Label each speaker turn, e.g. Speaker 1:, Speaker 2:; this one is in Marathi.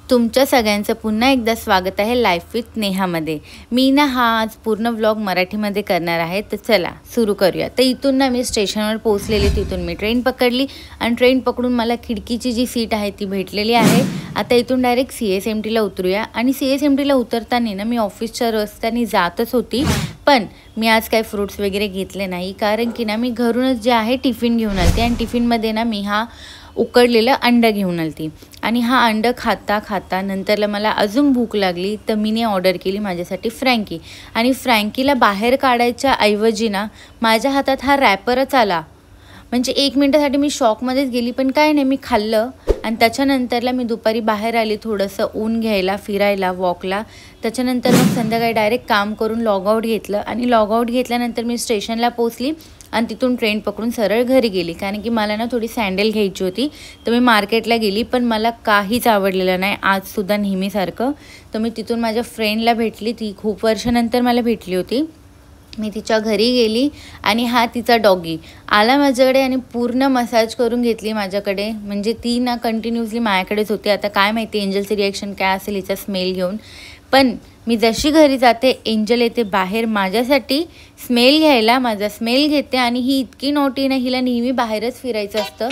Speaker 1: तुमच्या सगळ्यांचं पुन्हा एकदा स्वागत आहे लाईफ विथ नेहामध्ये। मी ना हा आज पूर्ण व्लॉग मराठीमध्ये करणार आहे, तर चला सुरू करूया। तर इथून ना मी स्टेशनवर पोहोचलेली, तिथून मी ट्रेन पकडली आणि ट्रेन पकडून मला खिडकीची जी सीट आहे ती भेटलेली आहे। आता इथून डायरेक्ट CSMTला उतरूया। आणि CSMTला उतरताना ना मी ऑफिसच्या रस्त्याने जातच होती, पण मी आज काही फ्रूट्स वगैरे घेतले नाही, कारण की ना मी घरूनच जे आहे टिफिन घेऊन आलते आणि टिफिनमध्ये ना मी हा उकडलेलं अंडं घेऊन आलती। आणि हा अंडं खाता खाता नंतरला मला अजून भूक लागली, तर मीने ऑर्डर केली माझ्यासाठी फ्रँकी। आणि फ्रँकीला बाहेर काढायच्या ऐवजी ना माझ्या हातात हा रॅपरच आला। म्हणजे 1 मिनिटासाठी मी शॉकमध्येच गेली, पण काय नाही, मी खाल्लं। आणि त्याच्यानंतरला मी दुपारी बाहेर आली थोडंसं ऊन घ्यायला, फिरायला, वॉकला। त्याच्यानंतर मग संध्याकाळी डायरेक्ट काम करून लॉगआउट घेतलं आणि लॉगआउट घेतल्यानंतर मी स्टेशनला पोहोचली आणि तिथून ट्रेन पकडून सरळ घरी गेली, कारण की मला ना थोडी सँडल घ्यायची होती। तर मी मार्केटला गेली, पण मला काहीच आवडलेलं नाही आजसुद्धा नेहमीसारखं। तर मी तिथून माझ्या फ्रेंडला भेटली, ती खूप वर्षानंतर मला भेटली होती। मी तिच्या घरी गेली आणि हा तिचा डॉगी आला माझ्याकडे आणि पूर्ण मसाज करून घेतली माझ्याकडे। म्हणजे ती ना कंटिन्युअसली माझ्याकडेच होती। आता काय माहिती एंजलची रिॲक्शन काय असेल हिचा स्मेल घेऊन, पण मी जशी घरी जाते एंजल येते बाहेर माझ्यासाठी स्मेल घ्यायला, माझा स्मेल घेते। आणि ही इतकी नॉटी ना, हिला नेहमी बाहेरच फिरायचं असतं।